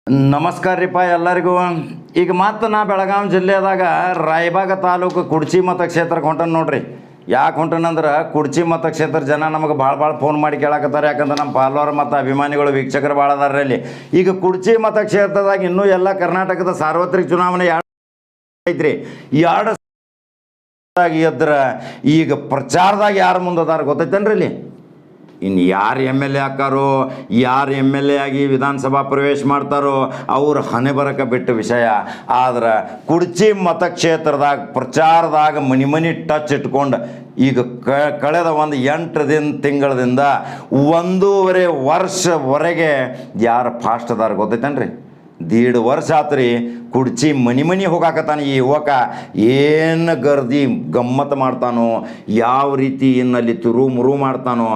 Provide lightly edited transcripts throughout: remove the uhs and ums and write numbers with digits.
ನಮಸ್ಕಾರ ರೀಪ ಎಲ್ಲರಿಗೂ. ಈಗ ಮತ್ತೆ ನಾ ಬೆಳಗಾವಿ ಜಿಲ್ಲೆದಾಗ ರಾಯಬಾಗ ತಾಲೂಕು ಕುಡ್ಚಿ ಮತಕ್ಷೇತ್ರಕ್ಕೆ ಹೊಂಟನ್ ನೋಡ್ರಿ. ಯಾಕೆ ಹೊಂಟನಂದ್ರೆ ಕುಡ್ಚಿ ಮತಕ್ಷೇತ್ರ ಜನ ನಮಗೆ ಭಾಳ ಫೋನ್ ಮಾಡಿ ಕೇಳಕತ್ತಾರೆ. ಯಾಕಂದ್ರೆ ನಮ್ಮ ಫಾಲೋವರ್ ಮತ್ತು ಅಭಿಮಾನಿಗಳು ವೀಕ್ಷಕರು ಭಾಳ ಅದಾರ ಇಲ್ಲಿ. ಈಗ ಕುಡ್ಚಿ ಮತಕ್ಷೇತ್ರದಾಗ ಇನ್ನೂ ಎಲ್ಲ ಕರ್ನಾಟಕದ ಸಾರ್ವತ್ರಿಕ ಚುನಾವಣೆ ಐತ್ರಿ. ಎರಡು ಎದ್ರ ಈಗ ಪ್ರಚಾರದಾಗ ಯಾರು ಮುಂದದಾರ ಗೊತ್ತೈತೇನ್ರಿ ಇಲ್ಲಿ. ಇನ್ನು ಯಾರು ಎಮ್ ಎಲ್ ಎ ಹಾಕಾರೋ, ಯಾರು ಎಮ್ ಎಲ್ ಎ ಆಗಿ ವಿಧಾನಸಭಾ ಪ್ರವೇಶ ಮಾಡ್ತಾರೋ ಅವ್ರ ಹಣೆ ಬರಕ್ಕೆ ಬಿಟ್ಟ ವಿಷಯ. ಆದ್ರೆ ಕುಡ್ಚಿ ಮತಕ್ಷೇತ್ರದಾಗ ಪ್ರಚಾರದಾಗ ಮನಿ ಟಚ್ ಇಟ್ಕೊಂಡು ಈಗ ಕಳೆದ ಒಂದು 8 ತಿಂಗಳದಿಂದ 1.5 ವರ್ಷವರೆಗೆ ಯಾರು ಫಾಸ್ಟ್ ಅದಾರ ಗೊತ್ತೈತೇನ್ರಿ. 1.5 ವರ್ಷ ಆತ್ರಿ ಕುಡ್ಚಿ ಮನಿ ಹೋಗಾಕತ್ತಾನ ಈ ಯುವಕ. ಏನು ಗರ್ದಿ ಗಮ್ಮತ್ತು ಮಾಡ್ತಾನೋ, ಯಾವ ರೀತಿ ಇನ್ನಲ್ಲಿ ತುರು ಮಾಡ್ತಾನೋ,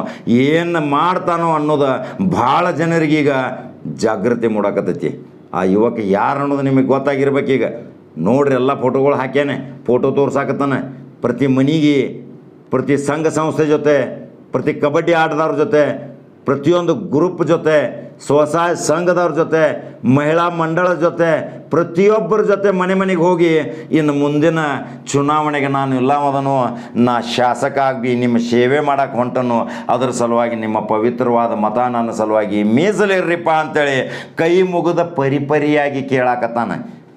ಏನು ಮಾಡ್ತಾನೋ ಅನ್ನೋದು ಭಾಳ ಜನರಿಗೀಗ ಜಾಗೃತಿ ಮೂಡಾಕತ್ತೈತಿ. ಆ ಯುವಕ ಯಾರು ಅನ್ನೋದು ನಿಮಗೆ ಗೊತ್ತಾಗಿರ್ಬೇಕೀಗ. ನೋಡ್ರಿ, ಎಲ್ಲ ಫೋಟೋಗಳು ಹಾಕ್ಯಾನೆ, ಫೋಟೋ ತೋರ್ಸಾಕತ್ತಾನೆ. ಪ್ರತಿ ಮನೆಗೆ, ಪ್ರತಿ ಸಂಘ ಸಂಸ್ಥೆ ಜೊತೆ, ಪ್ರತಿ ಕಬಡ್ಡಿ ಆಟದವ್ರ ಜೊತೆ, ಪ್ರತಿಯೊಂದು ಗ್ರೂಪ್ ಜೊತೆ, ಸ್ವಸಹಾಯ ಸಂಘದವ್ರ ಜೊತೆ, ಮಹಿಳಾ ಮಂಡಳದ ಜೊತೆ, ಪ್ರತಿಯೊಬ್ಬರ ಜೊತೆ ಮನೆಗೆ ಹೋಗಿ ಇನ್ನು ಮುಂದಿನ ಚುನಾವಣೆಗೆ ನಾನು ಇಲ್ಲವದನು, ನಾ ಶಾಸಕ ಆಗಿ ನಿಮ್ಮ ಸೇವೆ ಮಾಡಕ್ಕೆ ಹೊಂಟನು, ಅದರ ಸಲುವಾಗಿ ನಿಮ್ಮ ಪವಿತ್ರವಾದ ಮತ ನನ್ನ ಸಲುವಾಗಿ ಮೀಸಲಿರ್ರಿಪ್ಪ ಅಂತೇಳಿ ಕೈ ಮುಗಿದ ಪರಿಯಾಗಿ ಕೇಳಾಕತ್ತಾನ.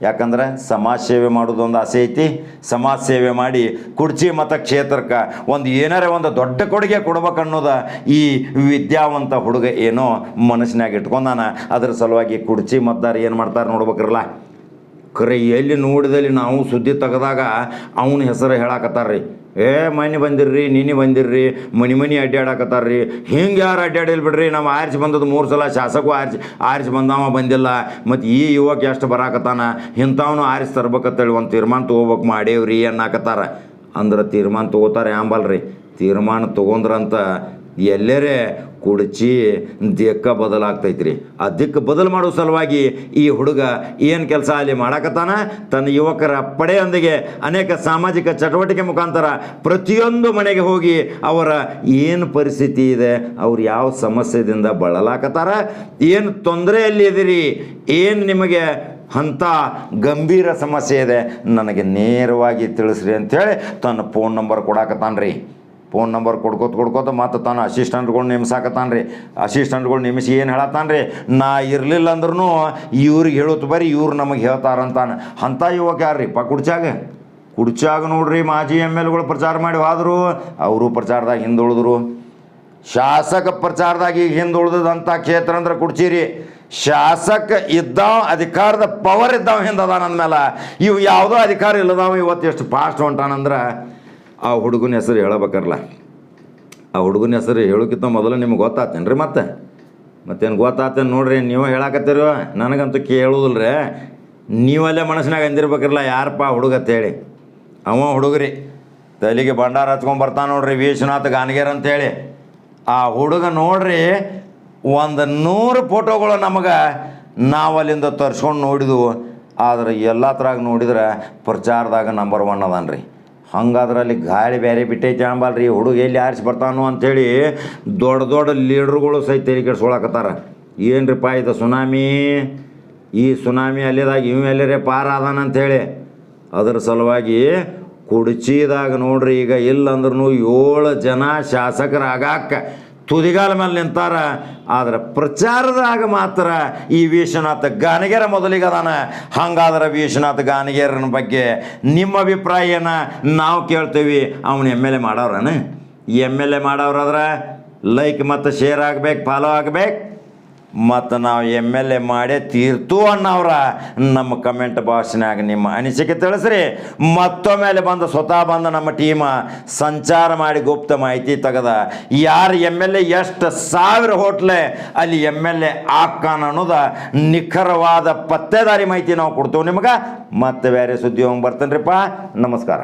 ಯಾಕಂದ್ರೆ ಸಮಾಜ ಸೇವೆ ಮಾಡೋದೊಂದು ಆಸೆ ಐತಿ. ಸಮಾಜ ಸೇವೆ ಮಾಡಿ ಕುಡ್ಚಿ ಮತಕ್ಷೇತ್ರಕ್ಕೆ ಏನಾರ ಒಂದು ದೊಡ್ಡ ಕೊಡುಗೆ ಕೊಡ್ಬೇಕನ್ನೋದು ಈ ವಿದ್ಯಾವಂತ ಹುಡುಗ ಏನೋ ಮನಸ್ಸಿನಾಗ ಇಟ್ಕೊಂಡಾನ. ಅದ್ರ ಸಲುವಾಗಿ ಕುಡ್ಚಿ ಮತದಾರ ಏನು ಮಾಡ್ತಾರೆ ನೋಡ್ಬೇಕ್ರಲ್ಲ. ಖರೆ ಎಲ್ಲಿ ನೋಡಿದಲ್ಲಿ ನಾವು ಸುದ್ದಿ ತೆಗೆದಾಗ ಅವನ ಹೆಸರು ಹೇಳಾಕತ್ತಾರ್ರಿ. ಮನೆ ಬಂದಿರ್ರಿ, ನೀನು ಬಂದಿರ್ರಿ, ಮನಿ ಅಡ್ಡಾಡಕತ್ತಾರ್ರಿ. ಹಿಂಗೆ ಯಾರು ಅಡ್ಡಾಡಿಲ್ಲ ಬಿಡ್ರಿ. ನಾವು ಆರಿಸಿ ಬಂದದ್ದು 3 ಸಲ, ಶಾಸಕರು ಆರಿಸಿ ಬಂದವ ಬಂದಿಲ್ಲ. ಮತ್ತು ಈ ಯುವಕ ಎಷ್ಟು ಬರಾಕತ್ತಾನ, ಇಂಥವನು ಆರಿಸಿ ತರ್ಬೇಕಂತೇಳಿ ಒಂದು ತೀರ್ಮಾನ ತೊಗೋಬೇಕು ಮಾಡೇವ್ರಿ ಅನ್ನಕತ್ತಾರ. ಅಂದ್ರೆ ತೀರ್ಮಾನ ತೊಗೋತಾರೆ ಆಂಬಲ್ರಿ. ತೀರ್ಮಾನ ತೊಗೊಂಡ್ರಂತ ಎಲ್ಲರೇ ಕುಡ್ಚಿ ದಿಕ್ಕ ಬದಲಾಗ್ತೈತ್ರಿ. ಆ ದಿಕ್ಕು ಬದಲು ಮಾಡೋ ಸಲುವಾಗಿ ಈ ಹುಡುಗ ಏನು ಕೆಲಸ ಅಲ್ಲಿ ಮಾಡಾಕತ್ತಾನ, ತನ್ನ ಯುವಕರ ಪಡೆಯೊಂದಿಗೆ ಅನೇಕ ಸಾಮಾಜಿಕ ಚಟುವಟಿಕೆ ಮುಖಾಂತರ ಪ್ರತಿಯೊಂದು ಮನೆಗೆ ಹೋಗಿ ಅವರ ಏನು ಪರಿಸ್ಥಿತಿ ಇದೆ, ಅವ್ರು ಯಾವ ಸಮಸ್ಯೆದಿಂದ ಬಳಲಾಕತ್ತಾರ, ಏನು ತೊಂದರೆಯಲ್ಲಿ ಇದೀರಿ, ಏನು ನಿಮಗೆ ಅಂಥ ಗಂಭೀರ ಸಮಸ್ಯೆ ಇದೆ, ನನಗೆ ನೇರವಾಗಿ ತಿಳಿಸ್ರಿ ಅಂಥೇಳಿ ತನ್ನ ಫೋನ್ ನಂಬರ್ ಕೊಡಾಕತ್ತಾನ್ರಿ. ಫೋನ್ ನಂಬರ್ ಕೊಡ್ಕೋತ ಮತ್ತು ತಾನು ಅಸಿಸ್ಟೆಂಟ್ಗಳು ನೇಮಿಸಾಕತ್ತಾನ್ರಿ. ಅಸಿಸ್ಟೆಂಟ್ಗಳು ನೇಮಿಸಿ ಏನು ಹೇಳತ್ತಾನ್ರಿ, ನಾ ಇರಲಿಲ್ಲ ಅಂದ್ರೂ ಇವ್ರಿಗೆ ಹೇಳೋದು ಬರೀ ಇವ್ರು ನಮಗೆ ಹೇಳ್ತಾರಂತಾನೆ. ಅಂಥ ಯುವಕ ಯಾರ್ರಿ ಕುಡ್ಚಾಗ ನೋಡ್ರಿ ಮಾಜಿ ಎಮ್ ಎಲ್ ಗಳು ಪ್ರಚಾರ ಮಾಡಿ ಹೋದ್ರು, ಅವರು ಪ್ರಚಾರದಾಗ ಹಿಂದುಳಿದ್ರು. ಶಾಸಕ ಪ್ರಚಾರದಾಗ ಈಗ ಹಿಂದುಳಿದಂಥ ಕ್ಷೇತ್ರ ಅಂದ್ರೆ ಕುಡ್ಚಿರಿ. ಶಾಸಕ ಇದ್ದಾವ, ಅಧಿಕಾರದ ಪವರ್ ಇದ್ದಾವ ಹಿಂದದಾನ ಅಂದಮೇಲೆ ಇವು ಯಾವುದೋ ಅಧಿಕಾರ ಇಲ್ಲದಾವ ಇವತ್ತು ಎಷ್ಟು ಫಾಸ್ಟ್ ಹೊಂಟಾನಂದ್ರೆ ಆ ಹುಡುಗನ ಹೆಸರು ಹೇಳಬೇಕಲ್ಲ. ಆ ಹುಡುಗನ ಹೆಸರು ಹೇಳೋಕ್ಕಿಂತ ಮೊದಲು ನಿಮ್ಗೆ ಗೊತ್ತಾತೇನ್ರಿ. ಮತ್ತೇನು ಗೊತ್ತಾತೇನು ನೋಡ್ರಿ. ನೀವು ಹೇಳಾಕತ್ತೀರೋ, ನನಗಂತೂ ಕೇಳೋದಿಲ್ರಿ. ನೀವಲ್ಲೇ ಮನಸ್ಸಿನಾಗ ಅಂದಿರ್ಬೇಕಿರಲ್ಲ ಯಾರಪ್ಪ ಹುಡುಗ ಅಂತೇಳಿ. ಅವ ಹುಡುಗ್ರಿ ತಲೆಗೆ ಭಂಡಾರ ಹಚ್ಕೊಂಡ್ಬರ್ತಾನೆ ನೋಡ್ರಿ, ವಿಶ್ವನಾಥ್ ಗಾನಗೇರ್ ಅಂತೇಳಿ. ಆ ಹುಡುಗ ನೋಡ್ರಿ 100 ಫೋಟೋಗಳು ನಮಗೆ ನಾವು ಅಲ್ಲಿಂದ ತರ್ಸ್ಕೊಂಡು ನೋಡಿದ್ವು. ಆದ್ರೆ ಎಲ್ಲ ಥರಾಗ ನೋಡಿದ್ರೆ ಪ್ರಚಾರದಾಗ ನಂಬರ್ 1 ಅದಾನ್ರಿ. ಹಂಗಾದ್ರೆ ಅಲ್ಲಿ ಗಾಳಿ ಬೇರೆ ಬಿಟ್ಟೈತೆ ಅಂಬಲ್ರಿ. ಹುಡುಗ ಎಲ್ಲಿ ಆರಿಸಿ ಬರ್ತಾನೋ ಅಂಥೇಳಿ ದೊಡ್ಡ ಲೀಡ್ರುಗಳು ಸಹಿತ ತೆರಿಗೆ ಕೆಡ್ಸ್ಕೊಳಕತ್ತಾರ. ಏನ್ರಿಪ್ಪ ಇದು ಸುನಾಮಿ, ಈ ಸುನಾಮಿ ಅಲ್ಲಿದಾಗ ಇವು ಎಲ್ಲರೇ ಪಾರ ಅದಾನ ಅಂಥೇಳಿ. ಅದ್ರ ಸಲುವಾಗಿ ಕುಡ್ಚಿದಾಗ ನೋಡ್ರಿ ಈಗ ಇಲ್ಲಂದ್ರೂ 7 ಜನ ಶಾಸಕರಾಗಾಕ ತುದಿಗಾಲ ಮೇಲೆ ನಿಂತಾರ. ಆದ್ರೆ ಪ್ರಚಾರದಾಗ ಮಾತ್ರ ಈ ವಿಶ್ವನಾಥ್ ಗಾನಗೇರ ಮೊದಲಿಗೆ ಅದಾನ. ಹಂಗಾದ್ರೆ ವಿಶ್ವನಾಥ್ ಗಾನಗೇರನ ಬಗ್ಗೆ ನಿಮ್ಮ ಅಭಿಪ್ರಾಯ ಏನ ನಾವು ಕೇಳ್ತೀವಿ. ಅವನು ಎಮ್ ಎಲ್ ಎ ಮಾಡವ್ರನ? ಎಮ್ ಎಲ್ ಎ ಮಾಡವ್ರಾದ್ರೆ ಲೈಕ್ ಮತ್ತು ಶೇರ್ ಆಗ್ಬೇಕು, ಫಾಲೋ ಆಗ್ಬೇಕು. ಮತ್ತು ನಾವು ಎಮ್ ಎಲ್ ಎ ಮಾಡೇ ತೀರ್ತು ಅನ್ನೋರ ನಮ್ಮ ಕಮೆಂಟ್ ಬಾಕ್ಸ್ನಾಗ ನಿಮ್ಮ ಅನಿಸಿಕೆ ತಿಳಿಸ್ರಿ. ಮತ್ತೊಮ್ಮೆಲೆ ಸ್ವತಃ ಬಂದ ನಮ್ಮ ಟೀಮ ಸಂಚಾರ ಮಾಡಿ ಗುಪ್ತ ಮಾಹಿತಿ ತೆಗೆದ ಯಾರು ಎಮ್ ಎಲ್ ಎ ಎಷ್ಟು 1000 ಹೋಟ್ಲೆ ಅಲ್ಲಿ ಎಮ್ ಎಲ್ ಎ ಆಕ್ಕಾನ ಅನ್ನೋದು ನಿಖರವಾದ ಪತ್ತೇದಾರಿ ಮಾಹಿತಿ ನಾವು ಕೊಡ್ತೇವೆ ನಿಮ್ಗೆ. ಮತ್ತೆ ಬೇರೆ ಸುದ್ದಿ ಹೋಗಿ ಬರ್ತೇನೆ ರೀಪ್ಪ. ನಮಸ್ಕಾರ.